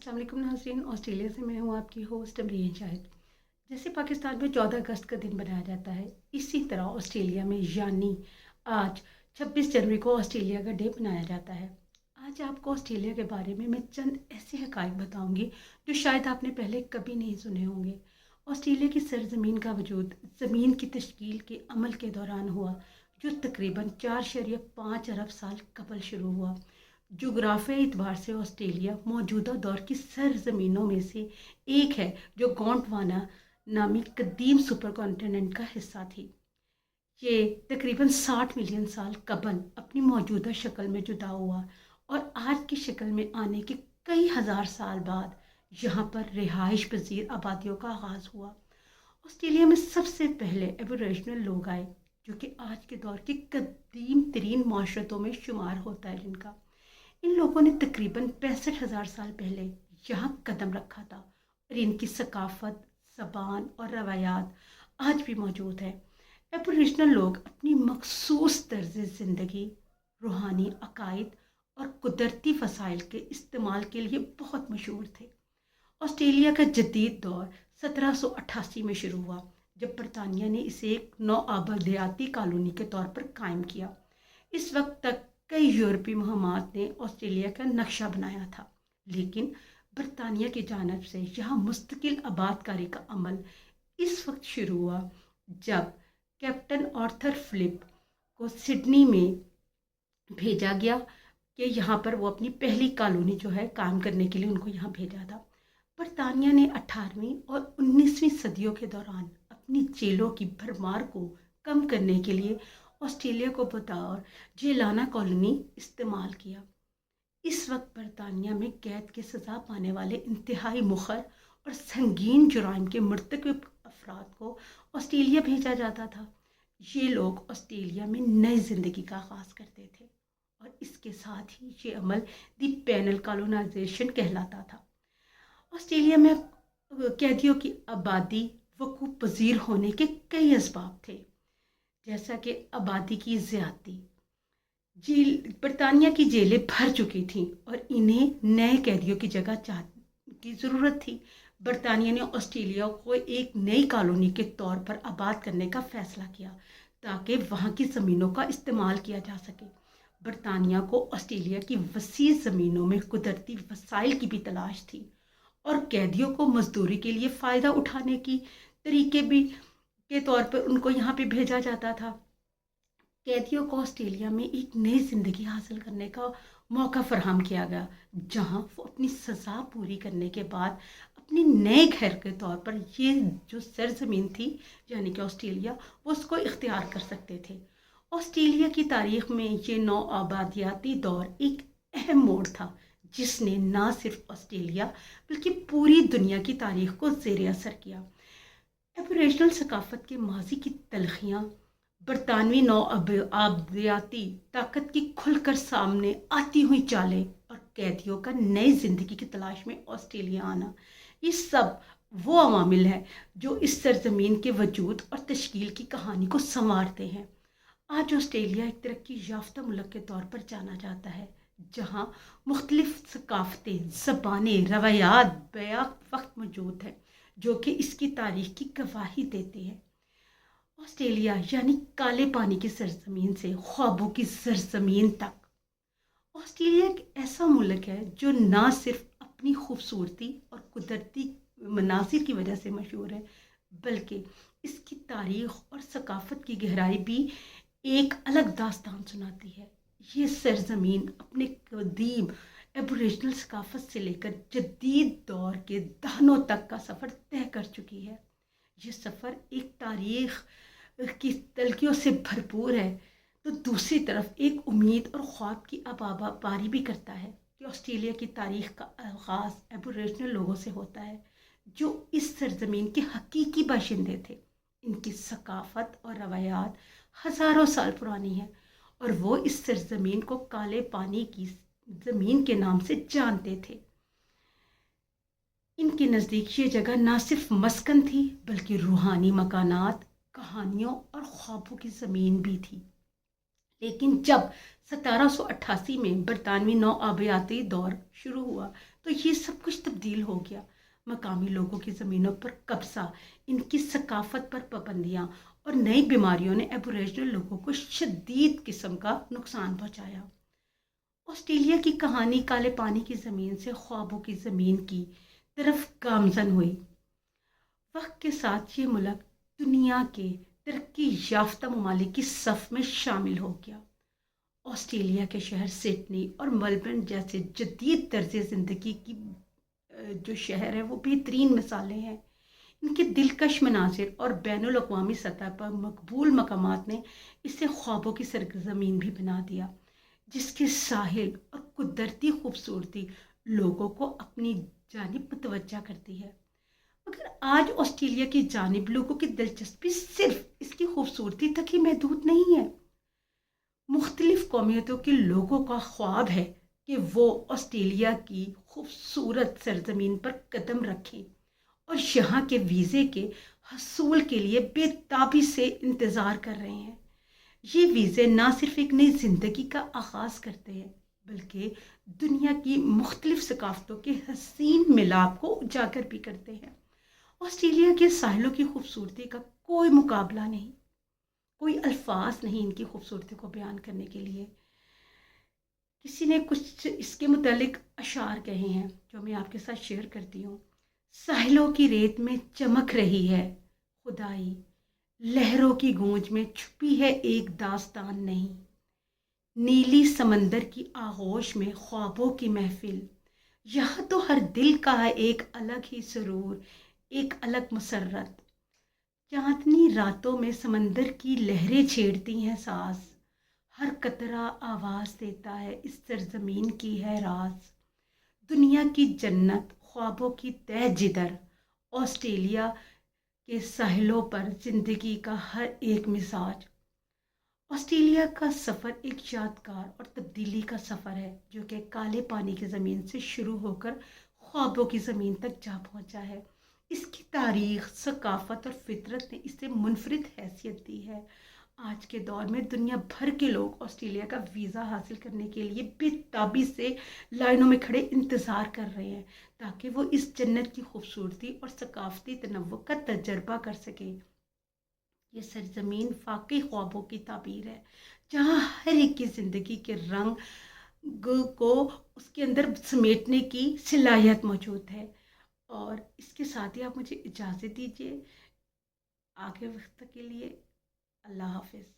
अस्सलाम वालेकुम नाज़रीन। ऑस्ट्रेलिया से मैं हूँ आपकी होस्ट अमरीन शाहिद। जैसे पाकिस्तान में 14 अगस्त का दिन मनाया जाता है, इसी तरह ऑस्ट्रेलिया में यानी आज 26 जनवरी को ऑस्ट्रेलिया का डे मनाया जाता है। आज आपको ऑस्ट्रेलिया के बारे में मैं चंद ऐसे हक़ाइक़ बताऊंगी जो शायद आपने पहले कभी नहीं सुने होंगे। ऑस्ट्रेलिया की सरजमीन का वजूद ज़मीन की तश्कील के अमल के दौरान हुआ, जो तकरीबन 4.5 अरब साल कबल शुरू हुआ। जोग्राफियाई एतबार से ऑस्ट्रेलिया मौजूदा दौर की सरजमीनों में से एक है जो गोंडवाना नामी कदीम सुपर कॉन्टिनेंट का हिस्सा थी। ये तकरीबन 60 मिलियन साल कबल अपनी मौजूदा शक्ल में जुदा हुआ और आज की शक्ल में आने के कई हज़ार साल बाद यहाँ पर रिहाइश पजीर आबादियों का आगाज़ हुआ। ऑस्ट्रेलिया में सबसे पहले एबोरिजिनल लोग आए, जो कि आज के दौर के कदीम तरीन माशरतों में शुमार होता है। जिनका इन लोगों ने तकरीबन 65,000 साल पहले यहाँ कदम रखा था और इनकी सकाफत, ज़बान और रवायात आज भी मौजूद है। एबोरिजिनल लोग अपनी मखसूस तर्ज ज़िंदगी, रूहानी अकायद और कुदरती वसाइल के इस्तेमाल के लिए बहुत मशहूर थे। ऑस्ट्रेलिया का जदीद दौर 1788 में शुरू हुआ, जब बरतानिया ने इसे एक नौआबादियाती कॉलोनी के तौर पर कायम किया। इस वक्त तक कई यूरोपीय मुहिमात ने ऑस्ट्रेलिया का नक्शा बनाया था, लेकिन बरतानिया की जानिब से यहाँ मुस्तकिल आबादकारी का अमल इस वक्त शुरू हुआ जब कैप्टन आर्थर फिलिप को सिडनी में भेजा गया कि यहाँ पर वो अपनी पहली कॉलोनी जो है कायम करने के लिए उनको यहाँ भेजा था। बरतानिया ने 18वीं और 19वीं सदियों के दौरान अपनी जेलों की भरमार को कम करने के लिए ऑस्ट्रेलिया को बतौर जेलाना कॉलोनी इस्तेमाल किया। इस वक्त बरतानिया में कैद की सज़ा पाने वाले इंतहाई मुखर और संगीन जुराइम के मुर्तकिब अफराद को ऑस्ट्रेलिया भेजा जाता था। ये लोग ऑस्ट्रेलिया में नई ज़िंदगी का आगाज़ करते थे और इसके साथ ही ये अमल दी पेनल कॉलोनाइजेशन कहलाता था। ऑस्ट्रेलिया में कैदियों की आबादी वकूफ़ पजीर होने के कई असबाब थे, जैसा कि आबादी की ज़्यादती। बरतानिया की जेलें भर चुकी थीं और इन्हें नए कैदियों की जगह की ज़रूरत थी। बरतानिया ने ऑस्ट्रेलिया को एक नई कॉलोनी के तौर पर आबाद करने का फ़ैसला किया ताकि वहाँ की ज़मीनों का इस्तेमाल किया जा सके। बरतानिया को ऑस्ट्रेलिया की वसी ज़मीनों में कुदरती वसाइल की भी तलाश थी और कैदियों को मजदूरी के लिए फ़ायदा उठाने की तरीके भी के तौर पर उनको यहाँ पे भेजा जाता था। कैदियों को ऑस्ट्रेलिया में एक नई ज़िंदगी हासिल करने का मौका फराहम किया गया, जहाँ वो अपनी सज़ा पूरी करने के बाद अपने नए घर के तौर पर ये जो सरजमीन थी यानी कि ऑस्ट्रेलिया, वो उसको इख्तियार कर सकते थे। ऑस्ट्रेलिया की तारीख़ में ये नौआबादियाती दौर एक अहम मोड़ था, जिसने न सिर्फ ऑस्ट्रेलिया बल्कि पूरी दुनिया की तारीख़ को ज़ेर असर किया। एबोरिजिनल सकाफत के माजी की तलखियाँ, बरतानवी नौआबादियाती ताकत की खुलकर सामने आती हुई चालें और कैदियों का नई ज़िंदगी की तलाश में ऑस्ट्रेलिया आना, ये सब वो अवामिल हैं जो इस सरजमीन के वजूद और तश्कील की कहानी को संवारते हैं। आज ऑस्ट्रेलिया एक तरक्की याफ्ता मुल्क के तौर पर जाना जाता है, जहाँ मुख्तलिफ सकाफतें, ज़बानें, रवायात बैक वक्त मौजूद हैं जो कि इसकी तारीख़ की गवाही देते हैं। ऑस्ट्रेलिया यानी काले पानी की सरजमीन से ख्वाबों की सरजमीन तक, ऑस्ट्रेलिया एक ऐसा मुल्क है जो ना सिर्फ अपनी खूबसूरती और कुदरती मनासिर की वजह से मशहूर है, बल्कि इसकी तारीख़ और सकाफत की गहराई भी एक अलग दास्तान सुनाती है। ये सरजमीन अपने कदीम एबोरिजिनल सकाफत से लेकर जदीद दौर के दहानों तक का सफ़र तय कर चुकी है। ये सफ़र एक तारीख़ की तलखियों से भरपूर है, तो दूसरी तरफ एक उम्मीद और ख्वाब की आबापारी भी करता है कि ऑस्ट्रेलिया की तारीख़ का आगाज़ एबोरिजिनल लोगों से होता है, जो इस सरजमीन के हकीकी बाशिंदे थे। इनकी सकाफत और रवायात हज़ारों साल पुरानी है और वो इस सरजमीन को काले पानी की ज़मीन के नाम से जानते थे। इनके नज़दीक ये जगह ना सिर्फ मस्कन थी बल्कि रूहानी मकानात, कहानियों और ख्वाबों की ज़मीन भी थी। लेकिन जब 1788 में बरतानवी नौआबादियाती दौर शुरू हुआ تو یہ سب کچھ تبدیل ہو گیا۔ مقامی لوگوں کی زمینوں پر قبضہ، ان کی ثقافت پر پابندیاں اور نئی بیماریوں نے ایبوریجنل لوگوں کو شدید قسم کا نقصان پہنچایا۔ آسٹریلیا کی کہانی کالے پانی کی زمین سے خوابوں کی زمین کی طرف گامزن ہوئی۔ وقت کے ساتھ یہ ملک دنیا کے ترقی یافتہ ممالک کی صف میں شامل ہو گیا۔ آسٹریلیا کے شہر سڈنی اور ملبرن جیسے جدید طرز زندگی کی جو شہر ہیں وہ بہترین مثالیں ہیں۔ ان کے دلکش مناظر اور بین الاقوامی سطح پر مقبول مقامات نے اسے خوابوں کی سرزمین بھی بنا دیا، جس کے ساحل اور قدرتی خوبصورتی لوگوں کو اپنی جانب متوجہ کرتی ہے۔ مگر آج آسٹریلیا کی جانب لوگوں کی دلچسپی صرف اس کی خوبصورتی تک ہی محدود نہیں ہے۔ مختلف قومیتوں کے لوگوں کا خواب ہے کہ وہ آسٹریلیا کی خوبصورت سرزمین پر قدم رکھیں اور یہاں کے ویزے کے حصول کے لیے بے تابی سے انتظار کر رہے ہیں۔ یہ ویزے نہ صرف ایک نئی زندگی کا آغاز کرتے ہیں بلکہ دنیا کی مختلف ثقافتوں کے حسین ملاپ کو اجاگر بھی کرتے ہیں۔ آسٹریلیا کے ساحلوں کی خوبصورتی کا کوئی مقابلہ نہیں، کوئی الفاظ نہیں ان کی خوبصورتی کو بیان کرنے کے لیے۔ کسی نے کچھ اس کے متعلق اشعار کہے ہیں جو میں آپ کے ساتھ شیئر کرتی ہوں۔ ساحلوں کی ریت میں چمک رہی ہے خدائی، لہروں کی گونج میں چھپی ہے ایک داستان نہیں، نیلی سمندر کی آغوش میں خوابوں کی محفل، یہاں تو ہر دل کا ہے ایک الگ ہی سرور، ایک الگ مسرت، چاندنی راتوں میں سمندر کی لہریں چھیڑتی ہیں ساز، ہر قطرہ آواز دیتا ہے اس سرزمین کی ہے راز، دنیا کی جنت خوابوں کی تہ جدر، آسٹریلیا کے ساحلوں پر زندگی کا ہر ایک مزاج۔ آسٹریلیا کا سفر ایک یادگار اور تبدیلی کا سفر ہے جو کہ کالے پانی کی زمین سے شروع ہو کر خوابوں کی زمین تک جا پہنچا ہے۔ اس کی تاریخ، ثقافت اور فطرت نے اسے منفرد حیثیت دی ہے۔ آج کے دور میں دنیا بھر کے لوگ آسٹریلیا کا ویزا حاصل کرنے کے لیے بے تابی سے لائنوں میں کھڑے انتظار کر رہے ہیں تاکہ وہ اس جنت کی خوبصورتی اور ثقافتی تنوع کا تجربہ کر سکیں۔ یہ سرزمین واقعی خوابوں کی تعبیر ہے، جہاں ہر ایک کی زندگی کے رنگ کو اس کے اندر سمیٹنے کی صلاحیت موجود ہے۔ اور اس کے ساتھ ہی آپ مجھے اجازت دیجیے آگے وقت کے لیے۔ اللہ حافظ۔